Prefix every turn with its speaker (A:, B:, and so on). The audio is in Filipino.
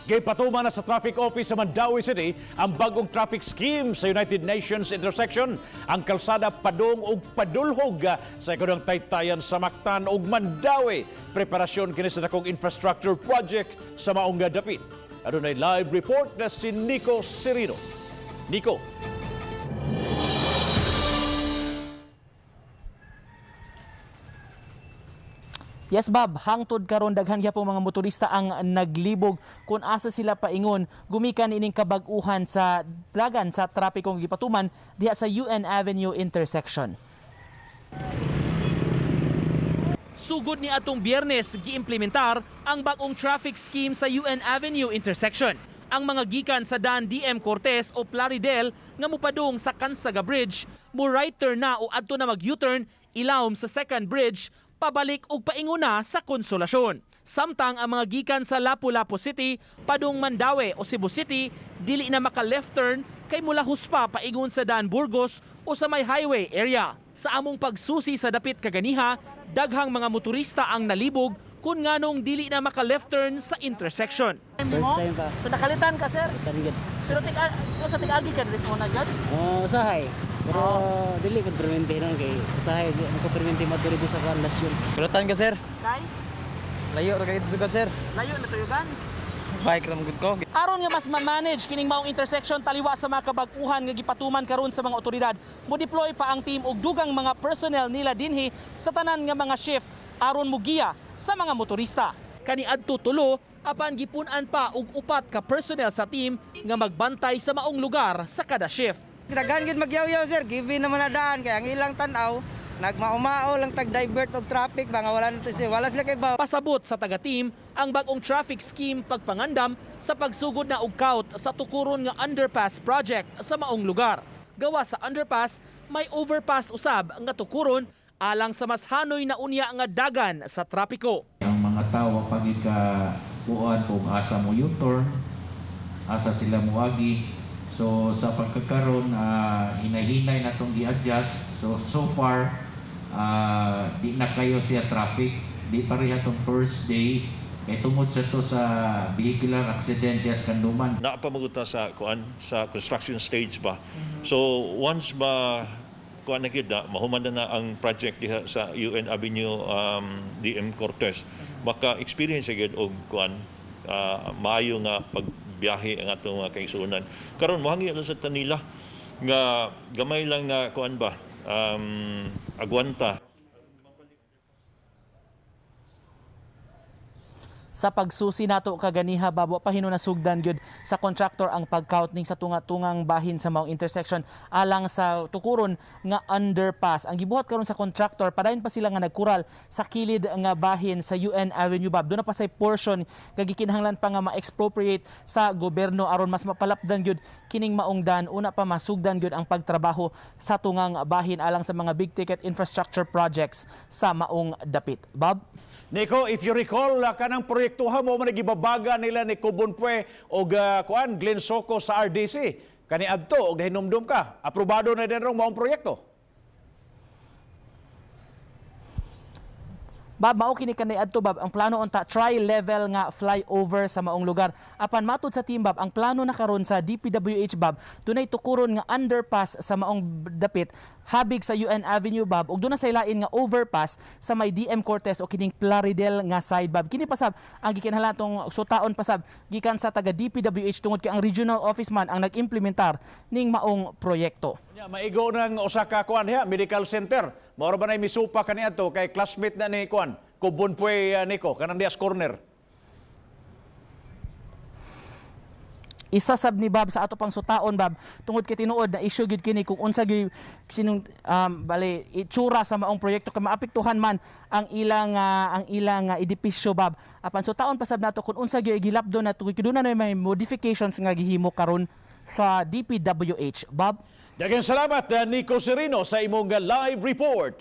A: Gipatuman na sa Traffic Office sa Mandaue City ang bagong traffic scheme sa United Nations intersection. Ang kalsada padung ug padulhog sa ikunang taytayan sa Mactan ug Mandaue. Preparasyon kini sa dakong infrastructure project sa maong dapit. Adunay live report na si Nico Serino. Nico.
B: Yes, Bob, hangtod karon daghan gyapon mga motorista ang naglibog kung asa sila paingon gumikan ining kabag-ohan sa dagan sa trapikong gipatuman diha sa UN Avenue intersection. Sugod ni atong Biyernes giimplementar ang bag-ong traffic scheme sa UN Avenue intersection. Ang mga gikan sa Dan DM Cortez o Plaridel nga mopadung sa Kansaga Bridge, mo right turn na o adto na mag U-turn ilawom sa second bridge pabalik ug painguna sa Konsolasyon. Samtang ang mga gikan sa Lapu-Lapu City, padung Mandaue o Cebu City, dili na maka left turn kay mula huspa paingon sa Dan Burgos o sa may highway area. Sa among pagsusi sa dapit kaganiha, daghang mga motorista ang nalibog kung nganong dili na maka left turn sa intersection.
C: First time pa.
B: So nakalitan ka, sir?
C: Tarigad.
B: Pero sa tig-agi ka dres mo na gad?
C: Usahay. Pero dili ko permente ron kay usahay di ko permente maduri sa relasyon.
D: Pilotan ka, sir?
B: Kay?
D: Layo ra kay dugad, sir.
B: Layo na tuyugan.
D: Bike ra gud ko.
B: Aron nga mas ma-manage kining maong intersection taliwa sa mga kabag-uhan nga gipatuman karon sa mga otoridad, mo deploy pa ang team og dugang mga personnel nila dinhi sa tanan nga mga shift aron mugiya sa mga motorista. Kaniadto tulo apan gipun-an pa og upat ka personnel sa team nga magbantay sa maong lugar sa kada shift.
E: Daghan gid magyaw-yaw sir, given naman na daan kay ang ilang tan-aw nagmaumao lang tag-divert og traffic ba nga wala sila kay baw.
B: Pasabot sa taga-team ang bag-ong traffic scheme pagpangandam sa pagsugod na og kaut sa tukuron nga underpass project sa maong lugar. Gawa sa underpass, may overpass usab nga tukuron alang sa mas hanoy na unya nga dagan sa trapiko.
F: Ang mga tao pagikakuan kung asa mo U-turn, asa sila muagi. So sa pagkakaroon, hinahinay na itong i-adjust. So far, di na kayo siya traffic. Di pareha itong first day. Tungod sa to sa vehicular accident yes kanduman.
G: Napamaguta sa construction stage ba. So once ba kuan na gid mahumanda na ang project diha sa UN Avenue DM Cortez, maka experience gid og kuan maayo nga pagbiyahe ang atong mga kaigsuonan. Karon mohangi lang sa tanila nga gamay lang nga kuan ba agwanta.
B: Sa pagsusi nato kaganiha babo pa hinunasugdan gyud sa contractor ang pag-count ning sa tunga-tungang bahin sa maong intersection alang sa tukuron nga underpass. Ang gibuhat karon sa contractor padayon pa sila nga nagkural sa kilid nga bahin sa UN Avenue Bab. Doon na pa say portion nga gikinahanglan pa nga ma-expropriate sa gobyerno aron mas mapalapdan gyud kining maong dan. Una pa masugdan gyud ang pagtrabaho sa tungang bahin alang sa mga big ticket infrastructure projects sa maong dapit. Bob?
A: Nico, if you recall, kanang proyektuhan mo nagibabaga nila ni Kubunpue o Glenn Soco sa RDC. Kani adto og nahinumdum ka. Aprobado na din rong maong proyekto.
B: Bob, mao kini kanay adto Bob, ang plano unta tri-level nga flyover sa maong lugar. Apan matud sa team Bob, ang plano na karon sa DPWH Bob, dunay tukuron nga underpass sa maong dapit habig sa UN Avenue Bob ug dunay sa lain nga overpass sa may DM Cortez o kining Plaridel nga side Bob. Kini pasab ang gikinahanglan tong sutaon pasab gikan sa taga DPWH tungod kay ang regional office man ang nag-implementar ning maong proyekto.
A: Maigo ng Osaka kuan medical center. Mao ba nay misupa kaniadto kay classmate na ni kuan Kubunpue Nico kanang dias corner. Isa
B: sab ni Bob sa ato pang sutaon Bob tungod kay tinuod na issue gyud kini kung unsa gyud sinong bali itsura sa maong proyekto kay maapektuhan man ang ilang edipisyo Bob. Apan sutaon pasab nato kung unsa gyud gilapdo na tungod kay dunay may modifications nga gihimo karon sa DPWH Bob.
A: Daghang salamat Nico Serino sa imong live report.